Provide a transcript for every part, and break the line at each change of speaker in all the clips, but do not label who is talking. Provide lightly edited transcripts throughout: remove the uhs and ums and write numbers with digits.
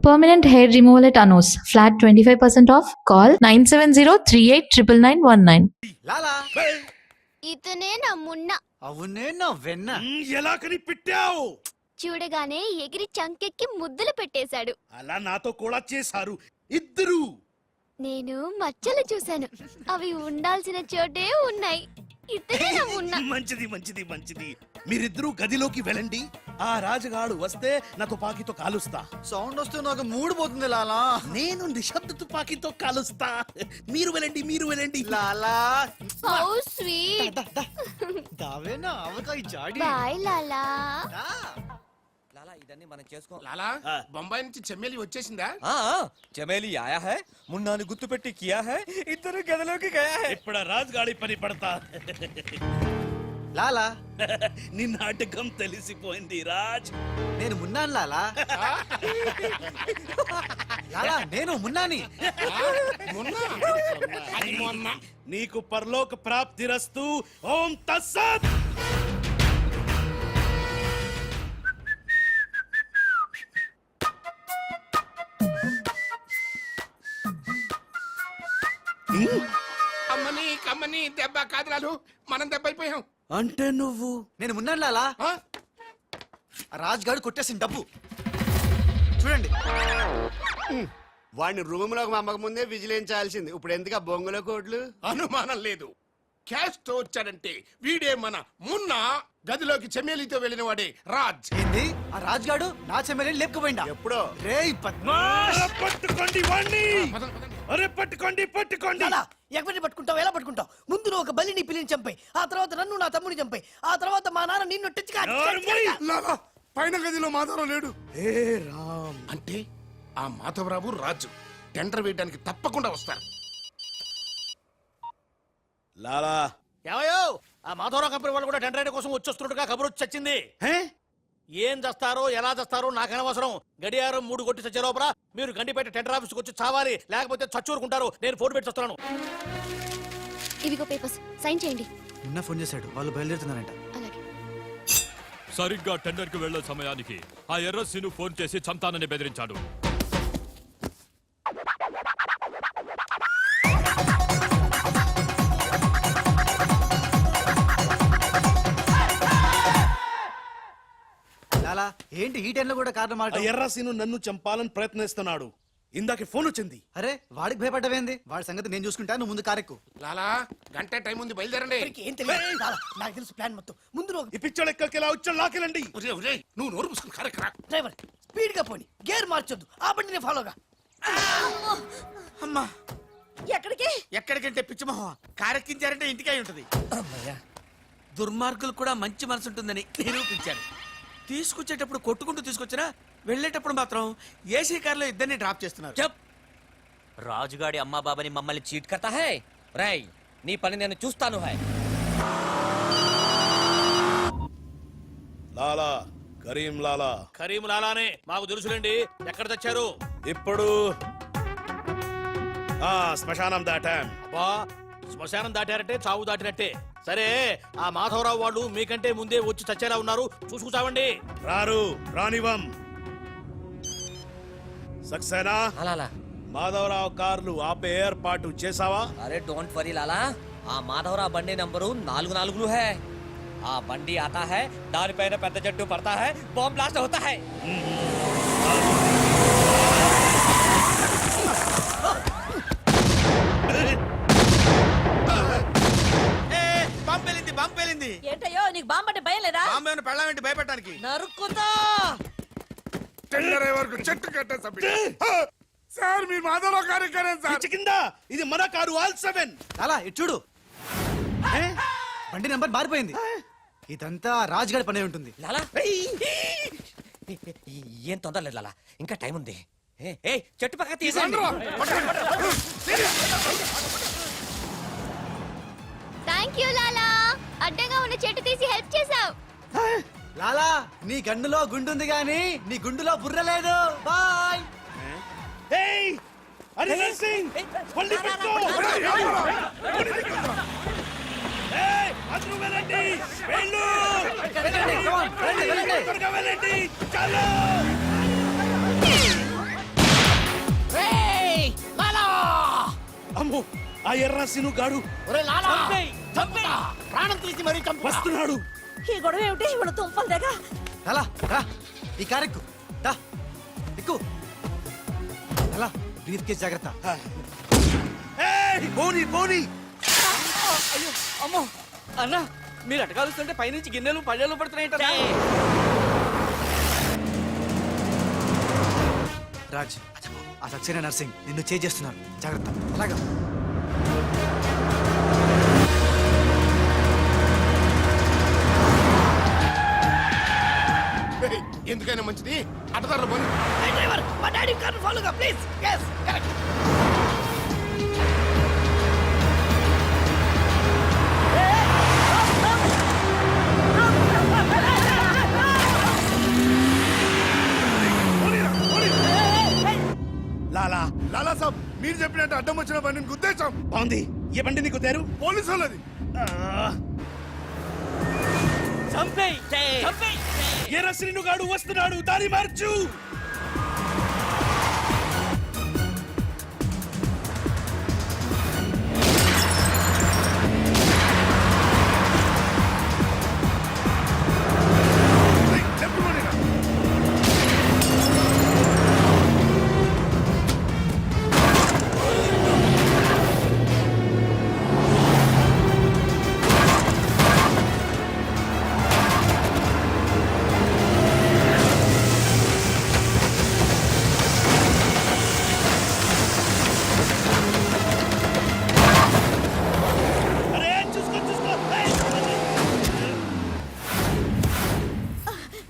Permanent hair removal at Anos. Flat 25% off. Call 970-389919.
లాలా
ఇతనే నా మున్న
అవునే నా వెన్న
ఎలా కనిపెట్టావు?
చూడగానే ఎగిరి చంకెక్కి ముద్దులు పెట్టేశాడు.
అలా నాతో కూడా చేశారు ఇద్దరు.
నేను మచ్చలు చూశాను, అవి ఉండాల్సిన చోటే ఉన్నాయి. ఇతనే నా మున్న.
మంచిది మంచిది మంచిది. మీరిద్దరూ గదిలోకి వెళ్ళండి. ఆ రాజుగాడు వస్తే నా తుపాకీతో కాలుస్తా.
సౌండ్ వస్తే నాకు మూడు పోతుంది లాలా.
నేను నిశ్శబ్ద తుపాకీతో కాలుస్తా. మీరు వెళ్ళండి.
లాలా
how sweet.
దావేనా avakaya Jadi.
Bye లాలా.
लाला इधर नहीं मन చేసుకో
లాలా బొంబాయి నుంచి చెమ్మేలి వచ్చేసిందా?
చమేలి आया है मुन्ना ने गुत्तु పెట్టి किया है ఇద్దరు గదిలోకి गया है
ఇప్పుడు రాజుగాడి పని పడతా.
లాలా
నీ నాటకం తెలిసిపోయింది రాజ్.
నేను మున్నాను లాలా. లాలా నేను మున్నాని.
నీకు పరలోక ప్రాప్తిరస్తు. ఓం తస్సత్.
అమ్మని కమ్మని దెబ్బ కాదురాలు, మనం దెబ్బ అయిపోయాం.
అంటే నువ్వు
నేను మున్నాను లాలా. రాజ్ గారు కొట్టేసిన డబ్బు చూడండి.
వాడిని రూమ్ లోకి మమ్మక ముందే విజిలించాల్సింది. ఇప్పుడు ఎందుకు ఆ బొంగుల కోట్లు?
అనుమానం లేదు, క్యాష్ తో వచ్చాడంటే వీడే మన మున్న. గదిలోకి చెమ్మేలితో వెళ్ళిన వాడే రాజ్.
ఏంది ఆ రాజ్ గాడు నా చెమ్మెల్ని లేపుకుపోయిందా?
ఎప్పుడో.
రేయ్ పద్మాష్
పట్టుకోండి వాణ్ణి. అరే పట్టుకోండి.
ఎవరిని పట్టుకుంటావు, ఎలా పట్టుకుంటావు? ముందు నువ్వు ఒక బలిని పిల్లిని చంపాయి, ఆ తర్వాత నన్ను నా తమ్ముని చంపాయి, ఆ తర్వాత మా నాన్న నిన్ను
లాలా, పైన గదిలో మాధవరావు లేడు. అంటే ఆ మాధవరావు రాజు టెండర్ వేయడానికి తప్పకుండా వస్తారు.
లాలా
ఏమయ్యో, ఆ మాధవరావు కంపెనీ వాళ్ళు కూడా టెండర్ కోసం వచ్చేస్తున్నట్టుగా కబురు వచ్చి చచ్చింది. ఏం చేస్తారో ఎలా చేస్తారో నాకు అనవసరం. గడియారం 3 కొట్టి చచ్చే లోపల మీరు గండిపేట టెండర్ ఆఫీస్కి వచ్చి చావాలి, లేకపోతే చచ్చూరుకుంటారు. నేను ఫోన్ పెట్టి వస్తున్నాను.
ఇవిగో పేపర్స్, సైన్ చేయండి.
మున్నా ఫోన్ చేశాడు, వాళ్ళు బయలుదేరుతున్నారంట.
అలాగే.
సరిగ్గా టెండర్ కి వెళ్లే సమయానికి ఆ ఎర్రసీను ఫోన్ చేసి చంతానని బెదిరించాడు.
లాలా ఏంటి ఈ టైంలో కూడా కారణం మాట?
ఎర్రసీను నన్ను చంపాలని ప్రయత్నిస్తున్నాడు. ఇందాకే ఫోన్ వచ్చింది.
అరే వాడికి భయపడ్డవేంది? వాడి సంగతి నేను చూసుకుంటా, నువ్వు ముందు కారెక్కు.
లాలా, గంట టైం ఉంది, బయలుదేరండి.
ఏం తెలియదు లాలా, నాకు తెలుసు ప్లాన్ మొత్తం. ముందు నువ్వు
ఈ పిచ్చోడు ఎక్కడికి వచ్చాడు, లాకెళ్ళండి.
నువ్వు నోరు పుసుకుని కరెక్ట్.
డ్రైవర్ స్పీడ్ గా పోని, గేర్ మార్చొద్దు, ఆ బండి నేను ఫాలోగా.
అమ్మా
ఎక్కడికి?
ఎక్కడికంటే పిచ్చిమోహం కారెక్కించారంటే ఇంటికి అయి ఉంటది. దుర్మార్గులు కూడా మంచి మనసు ఉంటుందని నిరూపించారు. తీసుకొచ్చేటప్పుడు కొట్టుకుంటూ తీసుకొచ్చినా వెళ్ళేటప్పుడు మాత్రం ఏసీ కార్లో ఇద్దరిని డ్రాప్ చేస్తున్నారు.
రాజుగాడి అమ్మా బాబాని మమ్మల్ని చీట్ కర్తా హై. రై నీ పని నేను చూస్తాను హై.
లాలా కరీం లాలా.
కరీం లాలానే మాకు తెలుసులేండి. ఎక్కడ తెచ్చారు?
ఇప్పుడు శ్మశానం దాటాం.
అబ్బా, శ్మశానం దాటారంటే చావు దాటినట్టే. సరే, ఆ మాధవరావు వాళ్ళు మీకంటే ముందే వచ్చి చచ్చేలా ఉన్నారు, చూసుకుచావండి.
రానివం. సక్సేనా
అలాలా
మాధవరావు కార్లు ఆపే ఏర్పాటు చేసావా?
అరే డోంట్ వరీ లాలా, ఆ మాధవరావు బండి నంబరు 44 है. ఆ బండి आता है, దానిపైన పెద్ద జట్టు పడతా है, బాంబ్ బ్లాస్ట్ होता है.
పంపేలింది.
ఏంటయ్యో నీకు బాంబు అంటే భయం లేదా?
బాంబేని పెళ్ళామేంటి భయపెట్టడానికి?
నరుకుతా.
టెండర్ వరకు చెట్టు కట్టేసా సార్. మీ మాధవరావు కార్యక్రమం సార్.
కింద ఇది మన కారు ఆల్7.
లాలా ఇటు చూడు, బండి నెంబర్ మారిపోయింది. ఇదంతా రాజ్ గారి పనే ఉంటుంది.
లాలా ఏం తొందర లేదు లాలా, ఇంకా టైం ఉంది. ఏ చెట్టు పక్క తీసేయండి.
థ్యాంక్ యూ లాలా, అడ్డంగా ఉన్న చెట్టు తీసి హెల్ప్ చేసావు.
లాలా నీ గన్నులో గుండుంది గాని నీ గుండులో బుర్ర లేదు. బాయ్.
వెళ్ళండి. ఆ ఎర్ర సిను గాడు
ఒరే లాలా చంపుతా. ప్రాణం తీసి మరీ చంపు
వస్తున్నాడు.
ఈ గొడవ ఏమిటి ఇవాళ తుంపలు దగ్గర
లాలా రా ఈ కార్ ఎక్కు దా ఎక్కు లాలా బ్రీఫ్ కేస్ జాగ్రత్త
ఏయ్, పోనీ పోనీ.
అయ్యో అమ్మో అన్న మీరు అటకాలుస్తుంటే పైనుంచి గిన్నెలు పళ్ళెలు పడుతున్నాయి
రాజ్ ఆ సక్సేనా నర్సింగ్ నిన్ను చేస్తున్నారు జాగ్రత్త అలాగా
ఏయ్, ఎందుకైనా మంచిది అటదారులు బంద్
డ్రైవర్ మా డాడీ కార్ ఫాలోగా ప్లీజ్ yes కరెక్ట్
లాలా
లాలా సాబ్ మీరు చెప్పినట్టు అడ్డం వచ్చిన బండిని గుద్దేశాం
బాగుంది. ఏ బండి నీకు తేరు?
పోలీసు వాళ్ళది
చంపేయ్ చంపేయ్
ఎర్ర సిను గాడు వస్తున్నాడు, దారి మార్చు.
ఏయ్, లెఫ్ట్ పోనీరా.
అరే చూసుకో చూసుకో. ఏయ్.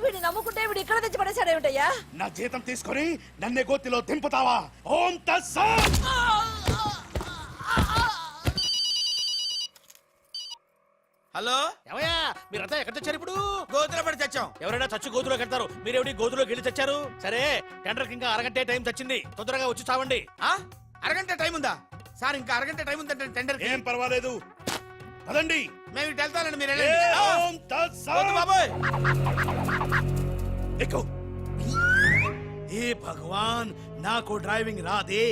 వీడిని నమ్ముకుంటే వీడు ఇక్కడ తెచ్చి పడేశాడేమిటయ్యా
నా జీతం తీసుకొని నన్నే గోతిలో దింపుతావా? ఓం తస్సత్.
హలో
ఏమయ్యా మీరంతా ఎక్కడ తెచ్చారు ఇప్పుడు?
గోతులో పడి తెచ్చాం
ఎవరైనా చచ్చి గోతులో కడతారు, మీరేమిటి గోతులో గెలి చచ్చారు? సరే టెండర్ ఇంకా అరగంటే టైం చచ్చింది, తొందరగా వచ్చి చావండి.
ఆ? అరగంట టైం ఉందా సార్? ఇంకా అరగంట టైం ఉందంటే టెండర్
ఏం పర్వాలేదు, పదండి.
మేము ఇటు వెళ్తానండి మీరు
ఏ,
వెళ్ళండి. ఆ,
ఓం తస్సత్.
వద్దు బాబోయ్
ఎక్కు.
ఏ భగవాన్ నాకు డ్రైవింగ్ రాదే.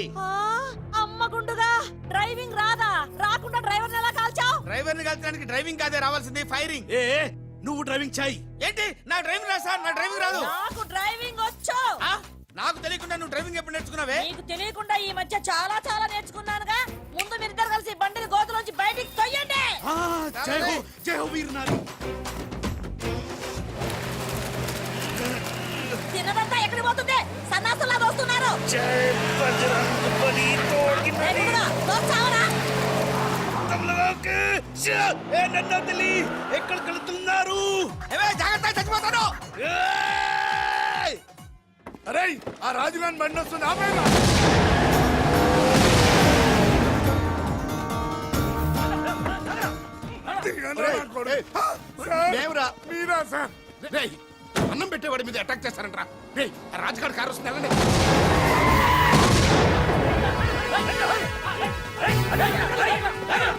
అమ్మ గుండుగా డ్రైవింగ్ రాదా రాకుండా డ్రైవర్ ఎలా కాల్చావు
డ్రైవర్ ని కలిసడానికి డ్రైవింగ్ కాదే రావాల్సింది, ఫైరింగ్.
ఏ నువ్వు డ్రైవింగ్ చేయి.
ఏంటి నా డ్రైవింగ్ రాదు సార్, నా డ్రైవింగ్ రాదు.
నాకు డ్రైవింగ్ వచ్చు
ఆ? నాకు తెలియకుండా నువ్వు డ్రైవింగ్ ఎప్పుడు నేర్చుకున్నావే?
నీకు తెలియకుండా ఈ మధ్య చాలా చాలా నేర్చుకున్నానుగా ముందు మీరిద్దరు కలిసి బండిని గోతులోంచి బయటికి తొయ్యండి
ఆ, జై హో, జై హో వీర్ నారి.
తిన్నదంతా ఎక్కడికి పోతుంది సన్నాసులా వస్తున్నారు
జై బజరంగ్ బలి తోడినది.
చావరా
తమలవాకే. షా, ఏ నన్ను వదిలి ఎక్కడికి వెళ్తున్నారు?
ఏవే, జాగ్రత్త చచ్చిపోతాను.
ఏయ్!
అరే ఆ రాజుగాని బండి వస్తుంది ఆపేనా
మేమురా.
మీరా సార్ రేయ్ అన్నం పెట్టేవాడి మీద అటాక్ చేస్తారంట్రా. రేయ్ ఆ రాజుగారి కారు వస్తుంది వెళ్ళండి.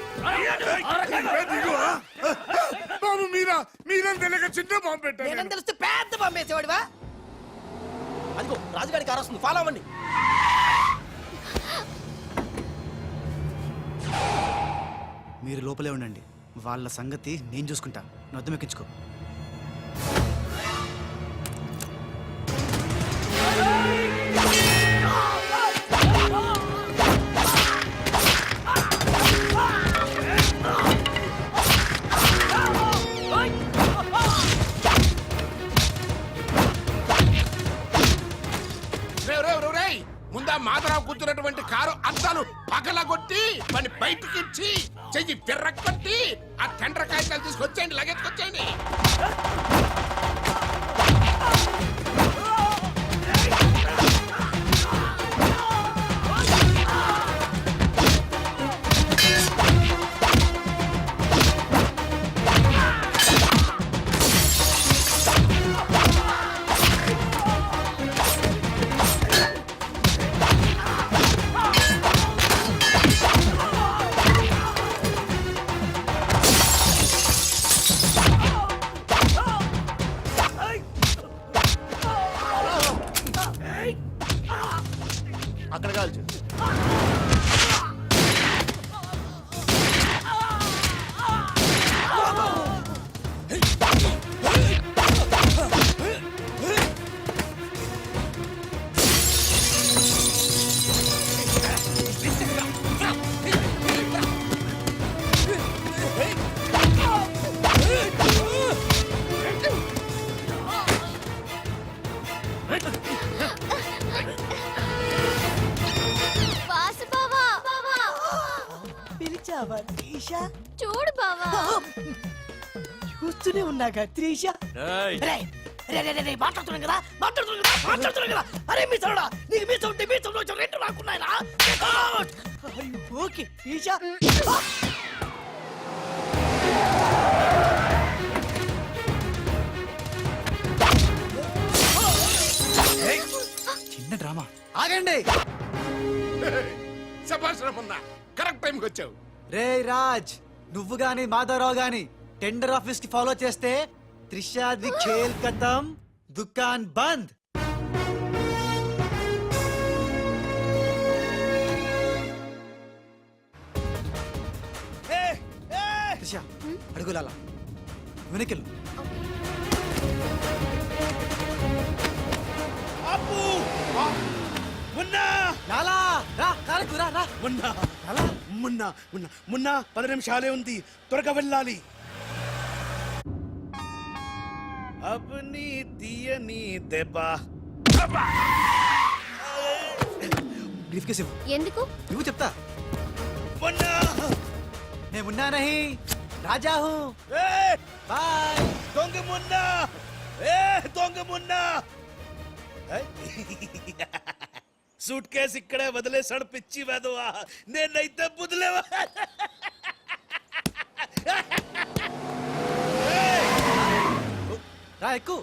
ఏ దిగువా? బాబు మీరా మీరని తెలియక చిన్న బాంబు పెట్టాను నేను.
తెలిస్తే పెద్ద పంపేసేవాడివా?
అదిగో రాజుగారి కారు వస్తుంది, ఫాలో అవ్వండి.
మీరు లోపలే ఉండండి వాళ్ళ సంగతి నేను చూసుకుంటా నొద్దం ఎక్కించుకో
ముందా మాధవరావు కూర్చున్నటువంటి కారు అద్దాలు పగలగొట్టి వాడిని బయటికి ఇచ్చి చెయ్యి పిర్రకొట్టి ఆ టెండర్ కాగితాలు తీసుకొచ్చేయండి, లగెత్తుకొచ్చేయండి.
అక్కడ కాల్చు.
చూసావా త్రీష?
చూడు బావా.
చూస్తూనే ఉన్నాగా త్రీష.
ఏయ్,
రేయ్, మాట్లాడుతున్నాం కదా. అరే మీ సౌడా, నీకు మీ సౌండ్ మీ సౌండ్ వచ్చి రెండు నాకున్నాయిరా. ఓకే త్రీష.
చిన్న డ్రామా ఆగండి.
శభాష్ మున్నా, కరెక్ట్ టైంకి వచ్చావు.
రే రాజ్, నువ్వు గాని మాధవరావు గాని టెండర్ ఆఫీస్ కి ఫాలో చేస్తే త్రిషాది ఖేల్ ఖతం, దుకాన్ బంద్. త్రిష అడుగులాల వెనకెళ్ళు.
అప్పు మున్నా
లాలా రా, కారకు రా రా.
మున్నా
లాలా
మున్నా మున్నా మున్నా 10 నిమిషాలే ఉంది, త్వరగా వెళ్ళాలి. అబ్ని తీయని దెబ్బ.
బ్రీఫ్ కేసు ఇవ్వు.
ఎందుకు?
నువ్వు చెప్తా.
మున్నా
मैं मुन्ना नहीं राजा हूँ. बाय.
దొంగ మున్నా, దొంగ మున్నా. సూట్ కేసు ఇక్కడే వదిలేసాడు పిచ్చి వెదవా. నేనైతే బుదిలేవా.
రా ఎక్కు.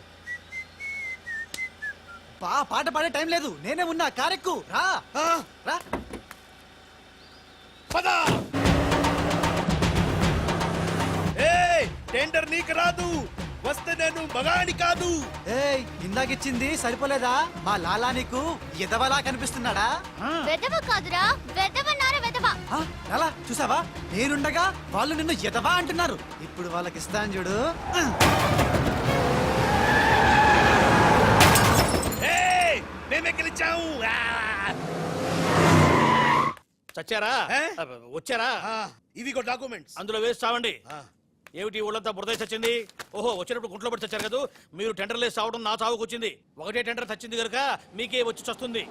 పాట పాడే టైం లేదు, నేనే ఉన్నా. కారెక్కు రా రా.
పద. టెండర్ నీకు రాదు, వస్తే నేను మగాని కాదు.
ఏయ్, ఇందాకిచ్చింది సరిపోలేదా? మా లాలా నీకు ఎదవలా కనిపిస్తున్నాడా?
వెదవ కాదురా, వెదవన్నారా వెదవ.
ఆ, లాలా చూసావా, నేనుండగా వాళ్ళు నిన్ను ఎదవా అంటున్నారు. ఇప్పుడు వాళ్ళకి ఇస్తాను చూడు.
మేమే గెలిచాము.
చచ్చారా?
ఏ?
వచ్చారా?
ఇవిగో డాక్యుమెంట్స్.
అందులో వేసి చావండి. ఏమిటి ఊళ్ళంతా బురద చచ్చింది? ఓహో, వచ్చినప్పుడు గుంట్లో పడి చచ్చారు కదా. మీరు టెండర్ లేసి చావడం నా చావుకు వచ్చింది. ఒకటే టెండర్ చచ్చింది కనుక మీకే వచ్చి చస్తుంది.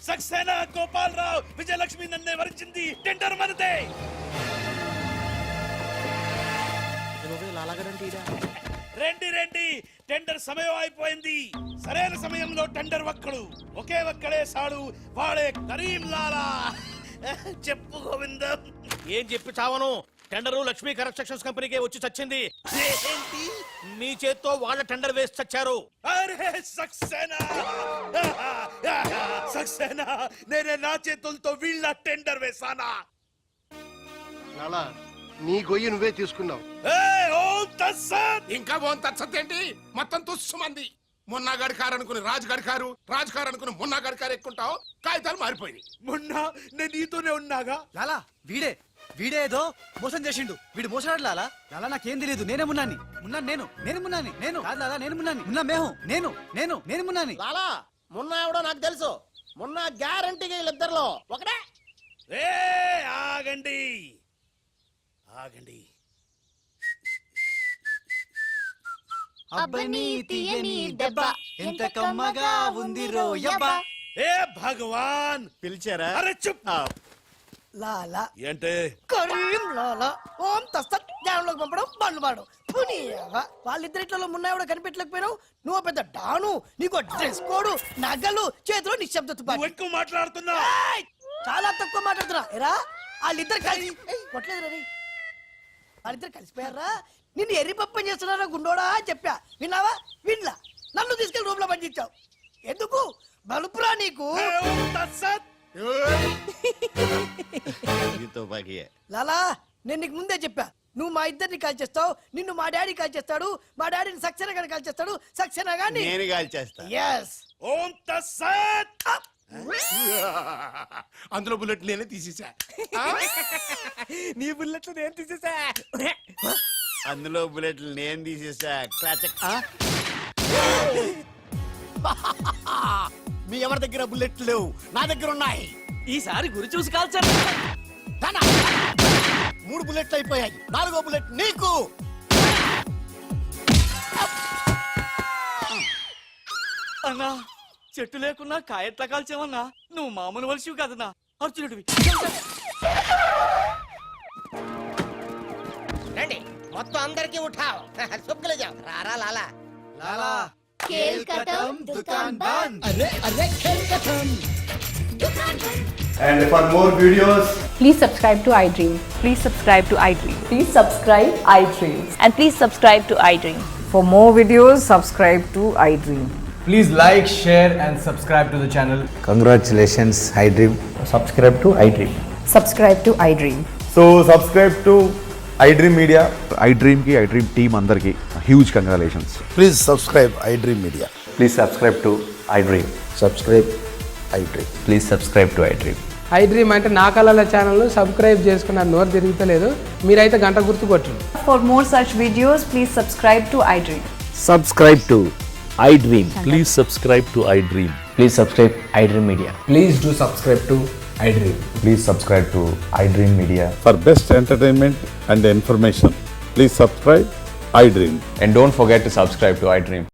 సక్సేనా గోపాలరావు, విజయలక్ష్మి నన్నే వరించింది. టెండర్ మనదే. రండి రండి, టెండర్ సమయం అయిపోయింది. సరైన సమయంలో టెండర్ ఒక్కడు, ఒకే ఒక్కడే సాడు, వాడే కరీం లాలా. చెప్పు గోవిందం.
ఏం చెప్పి చావను? టెండరు లక్ష్మీ కన్స్ట్రక్షన్స్ కంపెనీకే వచ్చి చచ్చింది.
ఏంటి?
మీ చేత్తో వాళ్ళ టెండర్ వేసి చచ్చారు.
అరే సక్సేనా, సక్సేనా, నేనే నా చేతులతో వీళ్ళ టెండర్ వేసానా?
లాలా, నీ గొయ్యి నువ్వే తీసుకున్నావు.
ఓం తత్సత్.
ఇంకా ఓన్ తచ్చతేంటి? మొత్తం తుస్సుమంది. మున్నాగాడి కారు అనుకుని రాజుగాడి కారు, రాజుగారు అనుకుని మున్నాగాడి కారు ఎక్కుంటావు. కాగితాలు మారిపోయినాయి.
మొన్న నేను నీతోనే ఉన్నాగా.
లాలా వీడే వీడేదో మోసం చేసిండు. వీడు మోసడాడు లాలా. లాలా నాకేం తెలియదు, నేనే మున్నాని. మున్నాను నేను, నేను మున్నాని. నేను కాదు లాలా, నేను మున్నాని. మున్నా మేహు, నేను నేను నేను మున్నాని.
లాలా, మొన్న ఎవడో నాకు తెలుసు. మొన్న గ్యారంటీగా వీళ్ళిద్దరిలో ఒకటే.
ఆగండి ఆగండి.
అబ్బని తీయని దెబ్బ,
ఎంత కమ్మగా ఉంది రోయబ్బా.
ఏ భగవాన్,
పిలిచారా?
అరే చుప్.
లాలా
ఏంటే?
కరీం లాలా ఓం తస్తత్ జ్ఞానంలోకి పంపడం బండ్లు పాడు. వాళ్ళిద్దరిట్లో మున్నాయి కనిపెట్టలేకపోయినావు. నువ్వు పెద్ద డాను, నీకు డ్రెస్ కోడు, నగలు, చేతిలో నిశ్శబ్ద
నువ్వు
తుపాకీ.
ఎక్కువ మాట్లాడుతున్నా.
ఏయ్! చాలా తక్కువ మాట్లాడుతున్నా. ఎరా వాళ్ళిద్దరు కలిసి కొట్టలేదు రీ. వాళ్ళిద్దరు కలిసిపోయారా? నిన్ను ఎర్రి పప్పని చేస్తున్నారా గుండోడా అని చెప్పా. విన్నావా? వినలా. నన్ను తీసుకెళ్లి రూమ్ లో పండించావు. ఎందుకు? బలుపురా నీకు.
ఓం తత్సత్.
లాలా, నేను నీకు ముందే చెప్పా. నువ్వు మా ఇద్దరిని కాల్ చేస్తావు, నిన్ను మా డాడీ కాల్ చేస్తాడు, మా డాడీని సక్సేనా గారిని కాల్ చేస్తాడు, సక్సేనా గారిని
నేను కాల్ చేస్తా.
yes.
ఓం తత్సత్.
అందులో బుల్లెట్ నేనే తీసేసా.
నీ బుల్లెట్లు నేను తీసేసా.
అందులో బుల్లెట్లు నేను తీసేసా.
మీ ఎవరి దగ్గర బుల్లెట్లు లేవు, నా దగ్గర ఉన్నాయి. ఈసారి గురి చూసి కాల్చారు. 3 బుల్లెట్లు అయిపోయాయి. 4వ బుల్లెట్ నీకు.
అన్నా చెట్టు లేకున్నా కాయట్లా కాల్చేవన్నా నువ్వు మామూలు వలసివి కదన్నా అర్జునుడివి
రండి మొత్తం అందరికి ఉఠావ్ సుబ్బులు జావ్ రారా లాలా
లాలా
खेल खत्म दुकान बंद
And for more videos,
Please subscribe to iDream.
Please subscribe to iDream.
Please subscribe iDream.
And please subscribe to iDream.
For more videos, subscribe to iDream.
please like, share and subscribe to the channel.
congratulations, iDream.
Subscribe to iDream.
Subscribe to iDream.
So subscribe to iDream Media.
iDream की iDream team अंदर की huge congratulations.
Please subscribe iDream Media.
Please subscribe to iDream.
Subscribe iDream.
Please subscribe to iDream.
iDream అంటే నా కళల channel subscribe చేసుకున్న నోరు తిరుగుతలేదు మీరైతే గంట గుర్తు కొట్టండి.
For more such videos, please subscribe to iDream.
Subscribe to iDream.
Please subscribe to iDream.
Please subscribe iDream Media.
Please do subscribe to iDream.
Please subscribe to iDream Media.
For best entertainment and information, please subscribe iDream.
And don't forget to subscribe to iDream.